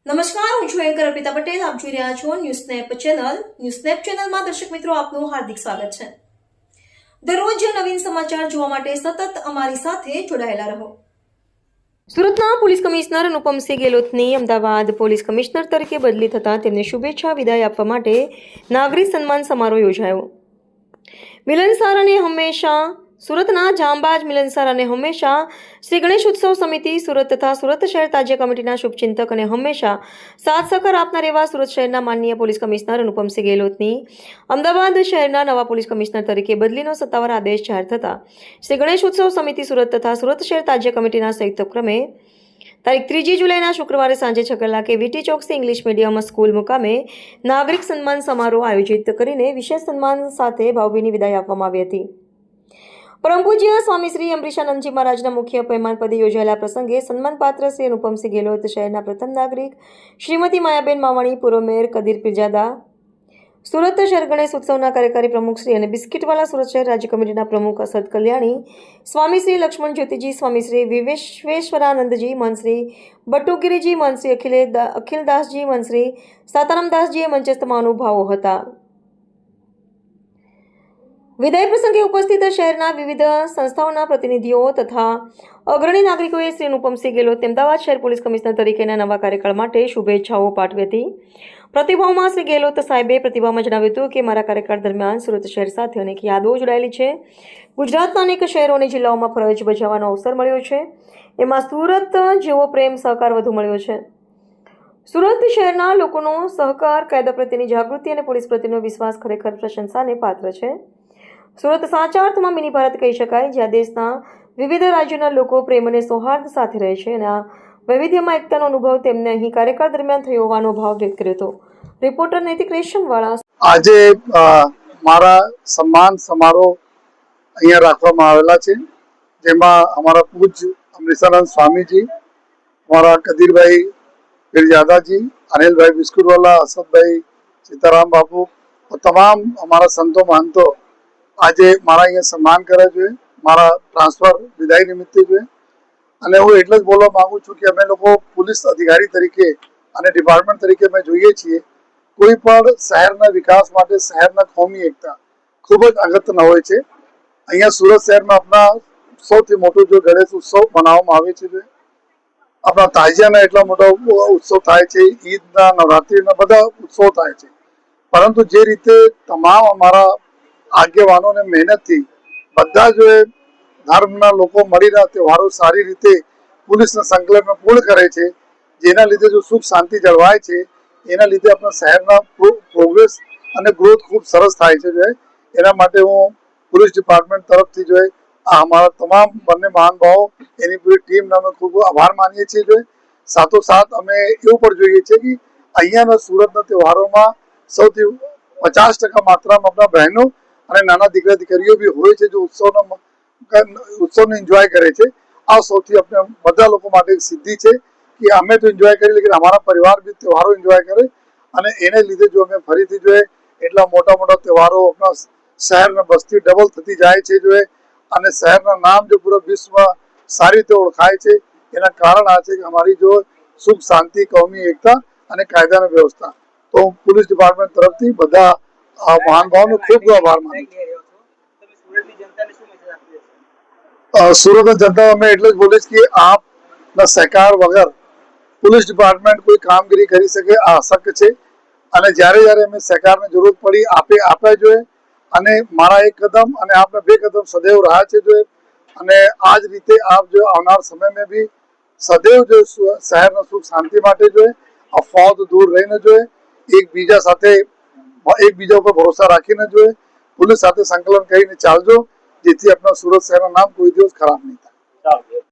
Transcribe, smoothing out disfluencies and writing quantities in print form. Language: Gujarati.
નમસ્કાર, હું છું એન્કર અર્પિતા પટેલ. આપ જોઈ રહ્યા છો news snap channel. News snap ચેનલમાં દર્શક મિત્રો આપનું હાર્દિક સ્વાગત છે. દરરોજ નવીન સમાચાર જોવા માટે સતત અમારી સાથે જોડાયેલા રહો. સુરતના પોલીસ કમિશનર અનુપમસિંહ ગેહલોતની અમદાવાદ પોલીસ કમિશનર તરીકે બદલી થતાં તેમને શુભેચ્છા વિદાય આપવા માટે નાગરિક સન્માન સમારોહ યોજાયો. મિલનસાર અને હંમેશા સુરતના જાંબાજ મિલનસાર અને હંમેશા શ્રી ગણેશ ઉત્સવ સમિતિ સુરત તથા સુરત શહેર તાજ્ય કમિટીના શુભચિંતક અને હંમેશા સાથ સહકાર આપનાર એવા સુરત શહેરના માનનીય પોલીસ કમિશનર અનુપમસિંહ ગેહલોતની અમદાવાદ શહેરના નવા પોલીસ કમિશનર તરીકે બદલીનો સત્તાવાર આદેશ જાહેર થતા શ્રી ગણેશ ઉત્સવ સમિતિ સુરત તથા સુરત શહેર તાજ્ય કમિટીના સંયુક્ત ઉપક્રમે તારીખ 3 જુલાઈના શુક્રવારે સાંજે 6 કલાકે વીટી ચોકસી ઇંગ્લિશ મીડિયમ સ્કૂલ મુકામે નાગરિક સન્માન સમારોહ આયોજિત કરીને વિશેષ સન્માન સાથે ભાવભીની વિદાય આપવામાં આવી હતી. પરમ પૂજ્ય સ્વામી શ્રી અમરીશાનંદજી મહારાજના મુખ્ય પયમાન પદે યોજાયેલા પ્રસંગે સન્માનપાત્ર શ્રી અનુપમસિંહ ગેહલોત, શહેરના પ્રથમ નાગરિક શ્રીમતી માયાબેન માવાણી, પૂર્વ મેયર કદીર પીરજાદા, સુરત શહેર ગણેશ ઉત્સવના કાર્યકારી પ્રમુખ શ્રી અને બિસ્કિટવાલા સુરત શહેર રાજ્ય કમિટીના પ્રમુખ અસદ કલ્યાણી, સ્વામી શ્રી લક્ષ્મણ જ્યોતિજી, સ્વામી શ્રી વિશ્વેશ્વરાનંદજી, મહંત શ્રી બટુગીરીજી, મહંત શ્રી અખિલદાસજી, મહંત શ્રી સાતારામદાસજીએ મંચસ્થ મહાનુભાવો હતા. વિદાય પ્રસંગે ઉપસ્થિત શહેરના વિવિધ સંસ્થાઓના પ્રતિનિધિઓ તથા અગ્રણી નાગરિકોએ શ્રી અનુપમસિંહ ગેહલોત અમદાવાદ શહેર પોલીસ કમિશનર તરીકેના નવા કાર્યકાળ માટે શુભેચ્છાઓ પાઠવી હતી. પ્રતિભાવમાં શ્રી ગેહલોત સાહેબે પ્રતિભાવમાં જણાવ્યું હતું કે મારા કાર્યકાળ દરમિયાન સુરત શહેર સાથે અનેક યાદો જોડાયેલી છે. ગુજરાતના અનેક શહેરો અને જિલ્લાઓમાં ફરજ બજાવવાનો અવસર મળ્યો છે. એમાં સુરત જેવો પ્રેમ સહકાર વધુ મળ્યો છે. સુરત શહેરના લોકોનો સહકાર, કાયદા પ્રત્યેની જાગૃતિ અને પોલીસ પ્રત્યેનો વિશ્વાસ ખરેખર પ્રશંસાને પાત્ર છે. સુરત સાચા અર્થમાં મિની ભારત કહી શકાય, જ્યાં દેશના વિવિધ રાજ્યોના લોકો પ્રેમ અને સૌહાર્દ સાથે રહે છે અને આ વૈવિધ્યમાં એકતાનો અનુભવ તેમને અહીં કાર્યકાળ દરમિયાન થયો હોવાનો ભાવ વ્યક્ત કર્યો હતો. રિપોર્ટર નૈતિક રેશમવાળા. આજે મારા સન્માન સમારોહ અહીંયા રાખવામાં આવેલા છે, જેમાં અમારા પૂજ્ય અમરીશાનંદ સ્વામીજી, અમારા કદીરભાઈ પીરજાદાજી, અનિલભાઈ બિસ્કુટવાલા, અસદભાઈ, સીતારામ બાપુ, તમામ અમારા સંતો મહંતો આજે મારા અહીંયા સન્માન કરે છે, મારા ટ્રાન્સફર વિદાય નિમિત્તે છે. અને હું એટલે જ બોલવા માંગુ છું કે અમે લોકો પોલીસ અધિકારી તરીકે અને ડિપાર્ટમેન્ટ તરીકે અમે જોઈએ છીએ, કોઈ પણ શહેરના વિકાસ માટે શહેરના કોમી એકતા ખૂબ જ અગત્યના હોય છે. અહીંયા સુરત શહેરમાં આપણા સૌથી મોટો જો ગણેશ ઉત્સવ મનાવવામાં આવે છે. આપણા તાજિયાના એટલા મોટા ઉત્સવ થાય છે, ઈદના, નવરાત્રિના બધા ઉત્સવ થાય છે. પરંતુ જે રીતે તમામ અમારા આગેવાનોને મહેનતથી બધા જ ધર્મના લોકો મળીને તહેવારો સારી રીતે પોલીસના સંકલનમાં પૂર્ણ કરે છે, જેના લીધે જો સુખ શાંતિ જળવાય છે, એના લીધે આપણા શહેરના પ્રોગ્રેસ અને ગ્રોથ ખૂબ સરસ થાય છે. એના માટે હું પોલીસ ડિપાર્ટમેન્ટ તરફથી આ અમારા તમામ બંને મહાનુભાવો એની પૂરી ટીમનો અમે ખૂબ આભાર માનીએ છીએ. સાથોસાથ અમે એવું પણ જોઈએ છીએ કે અહીંયાના સુરતના તહેવારોમાં સૌથી 50% માત્રામાં આપણા બહેનો અને નાના દીકરા દીકરીઓ બી હોય છે, જો ઉત્સવને એન્જોય કરે છે. આ સૌથી આપણે બધા લોકો માટે એક સિદ્ધિ છે કે અમે તો એન્જોય કરીએ, લેકિન અમારા પરિવાર બી તહેવારો એન્જોય કરે. અને એને લીધે જો અમે ફરીથી એટલા મોટા મોટા તહેવારો આપણા શહેરના બસ્તી ડબલ થતી જાય છે અને શહેરના નામ જો પૂરા વિશ્વમાં સારી રીતે ઓળખાય છે, એના કારણ આ છે કે અમારી સુખ શાંતિ, કોમી એકતા અને કાયદાની વ્યવસ્થા. તો હું પોલીસ ડિપાર્ટમેન્ટ તરફથી બધા મહાનુભાવોનો ખૂબ આભાર માનું છું. સુરતની જનતા અમે એટલે જ બોલીશ કે આપના સહકાર વગર પોલીસ ડિપાર્ટમેન્ટ કોઈ કામગીરી કરી શકે આ અશક્ય છે. અને જ્યારે અમે સહકારની જરૂરત પડી આપ્યા જોઈએ. અને મારા એક કદમ અને આપના 2 કદમ સદૈવ રહ્યા છે અને આ જ રીતે આપ આવનાર સમયમાં બી સદૈવ શહેરના સુખ શાંતિ માટે અફવાઓ દૂર રહીને એકબીજા ઉપર ભરોસા રાખીને પોલીસ સાથે સંકલન કરીને ચાલજો, જેથી આપણા સુરત શહેરનું નામ કોઈ દિવસ ખરાબ નહીં થાય.